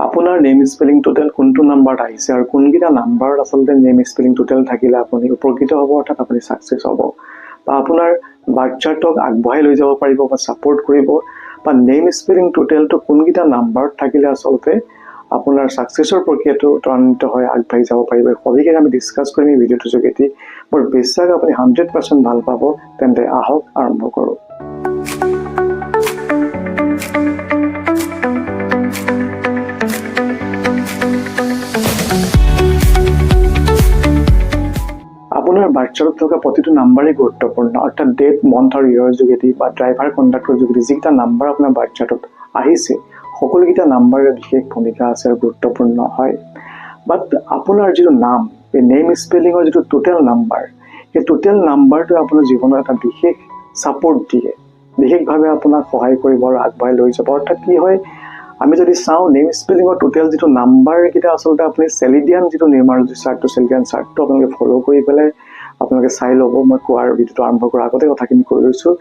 আপোনাৰ name spelling total কোনটো নাম্বাৰত আহিছে আৰু কোনকেইটা নাম্বাৰত আচলতে নেম স্পেলিং টোটেল থাকিলে আপুনি উপকৃত হ'ব, অৰ্থাৎ আপুনি ছাকচেছ হ'ব, বা আপোনাৰ বাৰ্থ চাৰ্টক আগবঢ়াই লৈ যাব পাৰিব বা ছাপোৰ্ট কৰিব, বা নেম স্পেলিং টোটেলটো কোনকেইটা নাম্বাৰত থাকিলে আচলতে আপোনাৰ ছাকচেছৰ প্ৰক্ৰিয়াটো ত্বৰান্বিত হৈ আগবাঢ়ি যাব পাৰিব, সবিশেষ আমি ডিছকাছ কৰিম এই ভিডিঅ'টোৰ যোগেদি। মোৰ বিশ্বাস আপুনি 100% ভাল পাব। তেন্তে আহক আৰম্ভ কৰোঁ। আপোনাৰ বাৰ্থ চাৰ্টত থকা প্ৰতিটো নাম্বাৰেই গুৰুত্বপূৰ্ণ, অৰ্থাৎ ডেট, মান্থ আৰু ইয়েৰৰ যোগেদি বা ড্ৰাইভাৰ কণ্ডাক্টৰ যোগেদি যিকেইটা নাম্বাৰ আপোনাৰ বাৰ্থ চাৰ্টত আহিছে সকলোকেইটা নাম্বাৰৰ বিশেষ ভূমিকা আছে আৰু গুৰুত্বপূৰ্ণ হয়। বাট আপোনাৰ যিটো নাম, এই নেম স্পেলিঙৰ যিটো টোটেল নাম্বাৰ, সেই টোটেল নাম্বাৰটোৱে আপোনাৰ জীৱনত এটা বিশেষ ছাপোৰ্ট দিয়ে, বিশেষভাৱে আপোনাক সহায় কৰিব আৰু আগবঢ়াই লৈ যাব। অৰ্থাৎ কি হয়, আমি যদি চাওঁ নেম স্পেলিঙৰ টোটেল যিটো নাম্বাৰকেইটা আচলতে আপুনি চেলিডিয়ান যিটো নিৰ্মাণ চাৰ্টটো, চেলিডিয়ান চাৰ্টটো আপোনালোকে ফ'ল' কৰি পেলাই আপোনালোকে চাই ল'ব। মই কোৱাৰ ভিডিঅ'টো আৰম্ভ কৰাৰ আগতে কথাখিনি কৈ লৈছোঁ।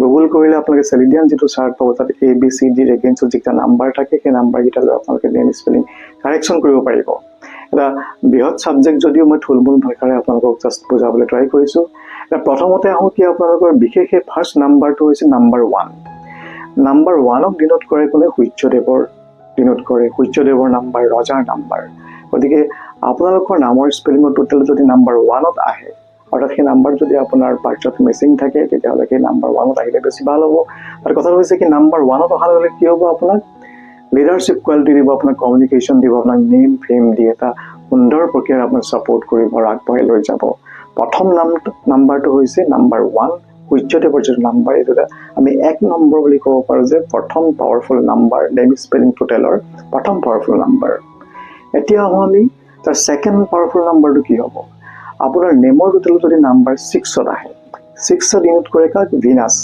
গুগল কৰিলে আপোনালোকে চেলিডিয়ান যিটো চাৰ্ট পাব, তাত ABCD ৰেগেঞ্চত যিকেইটা নাম্বাৰ থাকে সেই নাম্বাৰকেইটা লৈ আপোনালোকে নেম স্পেলিং কাৰেকশ্যন কৰিব পাৰিব। এটা বৃহৎ ছাবজেক্ট যদিও মই থুলমূল ভাষাৰে আপোনালোকক জাষ্ট বুজাবলৈ ট্ৰাই কৰিছোঁ। প্ৰথমতে আহোঁ কি আপোনালোকৰ বিশেষ সেই ফাৰ্ষ্ট নাম্বাৰটো হৈছে নাম্বাৰ 1। নাম্বাৰ 1ক ডিনোট কৰে কোনে? সূৰ্যদেৱৰ ডিনোট কৰে। সূৰ্যদেৱৰ নাম্বাৰ, ৰজাৰ নাম্বাৰ। গতিকে আপোনালোকৰ নামৰ স্পেলিঙৰ টোটেল যদি নাম্বাৰ 1ত আহে, অৰ্থাৎ সেই নাম্বাৰ যদি আপোনাৰ বাৰ্থ চাৰ্টত মিচিং থাকে, তেতিয়াহ'লে সেই নাম্বাৰ 1ত আহিলে বেছি ভাল হ'ব। আৰু কথাটো হৈছে কি, নাম্বাৰ 1ত অহাৰ লগে কি হ'ব, আপোনাক লিডাৰশ্বিপ কোৱালিটি দিব, আপোনাক কমিউনিকেশ্যন দিব, আপোনাক নেম ফেম দি এটা সুন্দৰ প্ৰক্ৰিয়াৰে আপোনাক ছাপোৰ্ট কৰিব আৰু আগবঢ়াই লৈ যাব। প্ৰথম নাম্বাৰটো হৈছে নাম্বাৰ 1, সূৰ্যদেৱৰ যিটো নাম্বাৰ, এইটো আমি 1 নম্বৰ বুলি ক'ব পাৰোঁ যে প্ৰথম পাৱাৰফুল নাম্বাৰ, নেম স্পেলিং টোটেলৰ প্ৰথম পাৱাৰফুল নাম্বাৰ। এতিয়া আহোঁ আমি তাৰ ছেকেণ্ড পাৱাৰফুল নাম্বাৰটো কি হ'ব? আপোনাৰ নেমৰ টোটেল যদি নাম্বাৰ 6ত আহে, 6ত ডিনোট কৰে কাক? ভিনাছ।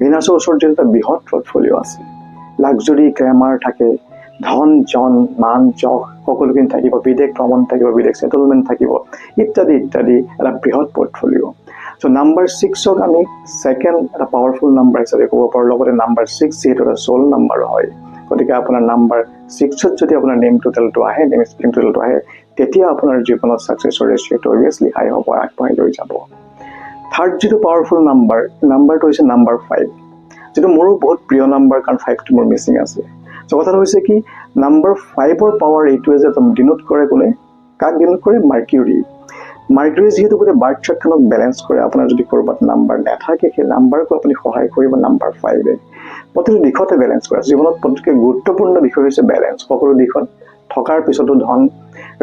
ভিনাছৰ ওচৰত যিটো এটা বৃহৎ পৰ্টফলিঅ' আছে, লাক্সাৰী, গ্লেমাৰ থাকে, ধন, জন, মান, যশ সকলোখিনি থাকিব, বিদেশ ভ্ৰমণ থাকিব, বিদেশ ছেটেলমেণ্ট থাকিব, ইত্যাদি ইত্যাদি, এটা বৃহৎ পৰ্টফলিঅ'। চ' নাম্বাৰ 6ক আমি ছেকেণ্ড এটা পাৱাৰফুল নাম্বাৰ হিচাপে ক'ব পাৰোঁ। লগতে নাম্বাৰ 6 যিহেতু এটা চ'ল নাম্বাৰ হয়, গতিকে আপোনাৰ নাম্বাৰ 6ত যদি আপোনাৰ নেম টোটেলটো আহে, নেম স্পেলিং টোটেলটো আহে, তেতিয়া আপোনাৰ জীৱনত ছাকচেছৰ ৰেচিঅ'টো অভিয়াছলি হাই হ'ব, আগবঢ়াই লৈ যাব। থাৰ্ড যিটো পাৱাৰফুল নাম্বাৰটো হৈছে নাম্বাৰ 5, যিটো মোৰো বহুত প্ৰিয় নাম্বাৰ, কাৰণ 5টো মোৰ মিচিং আছে। চ' কথাটো হৈছে কি, নাম্বাৰ 5ৰ পাৱাৰ এইটোৱে যে ডিনোট কৰে কোনে? কাক ডিনোট কৰে? মাৰ্কিউৰী। মাৰ্কিউৰী যিহেতু গোটেই বাৰ্থ চাৰ্টখনক বেলেঞ্চ কৰে। আপোনাৰ যদি ক'ৰবাত নাম্বাৰ নাথাকে, সেই নাম্বাৰকো আপুনি সহায় কৰিব নাম্বাৰ 5এ। প্ৰতিটো দিশতে বেলেঞ্চ কৰে। জীৱনত প্ৰতিতোকৈ গুৰুত্বপূৰ্ণ বিষয় হৈছে বেলেঞ্চ। সকলো দিশত থকাৰ পিছতো ধন,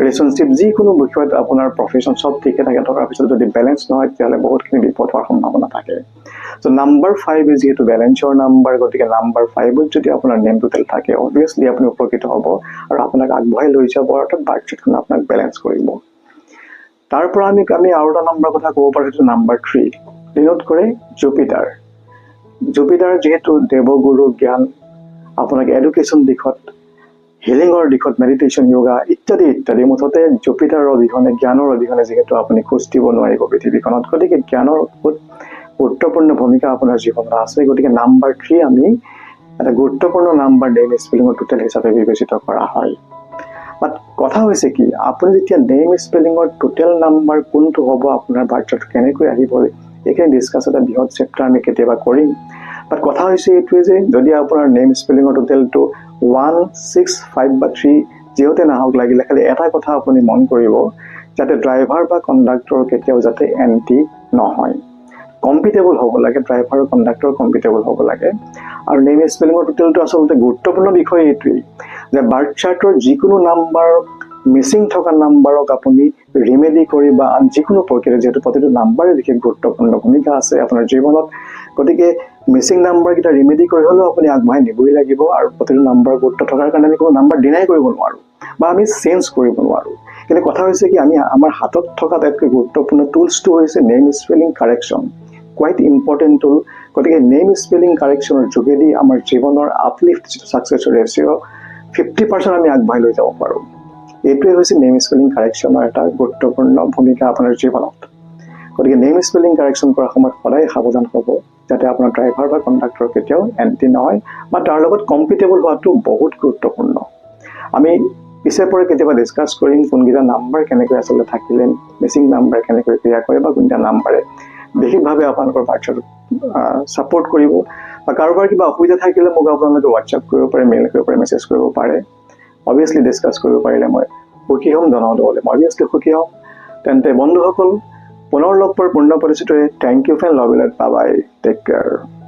ৰিলেশ্যনশ্বিপ, যিকোনো বিষয়ত আপোনাৰ প্ৰফেশ্যন চব ঠিকে থাকে থকাৰ পিছত যদি বেলেঞ্চ নহয়, তেতিয়াহ'লে বহুতখিনি বিপদ হোৱাৰ সম্ভাৱনা থাকে। চ' নাম্বাৰ 5 যিহেতু বেলেঞ্চৰ নাম্বাৰ, গতিকে নাম্বাৰ 5ত যদি আপোনাৰ নেম টোটেল থাকে, অভিয়াছলি আপুনি উপকৃত হ'ব আৰু আপোনাক আগবঢ়াই লৈ যাব, অৰ্থাৎ বাৰ্থ চাৰ্টখন আপোনাক বেলেঞ্চ কৰিব। তাৰ পৰা আমি আৰু এটা নাম্বাৰ কথা ক'ব পাৰোঁ, সেইটো নাম্বাৰ 3, ডিনোট কৰে জুপিটাৰ। জুপিটাৰ যিহেতু দেৱগুৰু, জ্ঞান, আপোনাক এডুকেশ্যন দিশত, হিলিঙৰ দিশত, মেডিটেশ্যন, য়োগা ইত্যাদি ইত্যাদি, মুঠতে জুপিটাৰৰ অবিহনে, জ্ঞানৰ অবিহনে যিহেতু আপুনি খোজ দিব নোৱাৰিব পৃথিৱীখনত, গতিকে জ্ঞানৰ বহুত গুৰুত্বপূৰ্ণ ভূমিকা আপোনাৰ জীৱনত আছে। গতিকে নাম্বাৰ 3 আমি এটা গুৰুত্বপূৰ্ণ নাম্বাৰ নেম স্পেলিঙৰ টোটেল হিচাপে বিবেচিত কৰা হয়। বাট কথা হৈছে কি, আপুনি যেতিয়া নেম স্পেলিঙৰ টোটেল নাম্বাৰ কোনটো হ'ব, আপোনাৰ বাৰ্থ চাৰ্ট কেনেকৈ আহিব, এইখিনি ডিছকাছ এটা বৃহৎ চেপ্টাৰ আমি কেতিয়াবা কৰিম। বাট কথা হৈছে এইটোৱে যে যদি আপোনাৰ নেম স্পেলিঙৰ টোটেলটো 1, 6, 5 বা 3 যিহতে নাহক লাগিলে, খালি এটা কথা আপুনি মন কৰিব, যাতে ড্ৰাইভাৰ বা কণ্ডাক্টৰ কেতিয়াও যাতে এণ্টি নহয়। কম্পিটেবল হ'ব লাগে, ড্ৰাইভাৰ আৰু কণ্ডাক্টৰ কম্পিটেবল হ'ব লাগে। আৰু নেম স্পেলিঙৰ টোটেলটো আচলতে গুৰুত্বপূৰ্ণ বিষয় এইটোৱেই যে বাৰ্থ চাৰ্টৰ যিকোনো নাম্বাৰ, মিচিং থকা নাম্বাৰক আপুনি ৰিমেডি কৰি বা আন যিকোনো প্ৰক্ৰিয়া, যিহেতু প্ৰতিটো নাম্বাৰে বিশেষ গুৰুত্বপূৰ্ণ ভূমিকা আছে আপোনাৰ জীৱনত, গতিকে মিচিং নাম্বাৰকেইটা ৰিমেডি কৰি হ'লেও আপুনি আগবঢ়াই নিবই লাগিব। আৰু প্ৰতিটো নাম্বাৰ গুৰুত্ব থকাৰ কাৰণে আমি কোনো নাম্বাৰ ডিনাই কৰিব নোৱাৰোঁ বা আমি চেঞ্জ কৰিব নোৱাৰোঁ। কিন্তু কথা হৈছে কি, আমাৰ হাতত থকা আটাইতকৈ গুৰুত্বপূৰ্ণ টুলছটো হৈছে name spelling correction, quite important tool. গতিকে নেম স্পেলিং কাৰেকশ্যনৰ যোগেদি আমাৰ জীৱনৰ আপলিফ্ট যিটো ছাকচেছৰ ৰেচিঅ' 50% আমি আগবঢ়াই লৈ যাব পাৰোঁ। এইটোৱে হৈছে নেম স্পেলিং কাৰেকশ্যনৰ এটা গুৰুত্বপূৰ্ণ ভূমিকা আপোনাৰ জীৱনত। গতিকে নেম স্পেলিং কাৰেকশ্যন কৰাৰ সময়ত সদায় সাৱধান হ'ব, যাতে আপোনাৰ ড্ৰাইভাৰ বা কণ্ডাক্টৰ কেতিয়াও এণ্টি নহয় বা তাৰ লগত কম্পিটেবল হোৱাটো বহুত গুৰুত্বপূৰ্ণ। আমি পিছে পৰে কেতিয়াবা ডিছকাছ কৰিম কোনকেইটা নাম্বাৰ কেনেকৈ আচলতে থাকিলে মিচিং নাম্বাৰ কেনেকৈ ক্ৰিয়া কৰে বা কোনটা নাম্বাৰে বিশেষভাৱে আপোনালোকৰ বাৰ্থ চাৰ্টত ছাপোৰ্ট কৰিব বা কাৰোবাৰ কিবা অসুবিধা থাকিলে মোক আপোনালোকে হোৱাটছআপ কৰিব পাৰে মেইল কৰিব পাৰে মেছেজ কৰিব পাৰে অবভিয়াছলি ডিছকাছ কৰিব পাৰিলে মই সুখী হ'ম জনাওঁ দিবলৈ মই অবভিয়াছলি সুখী হ'ম তেন্তে বন্ধুসকল পুনৰ লগ পোৱাৰ পূৰ্ণ পৰিস্থিতিৰে thank you friend love you bye take care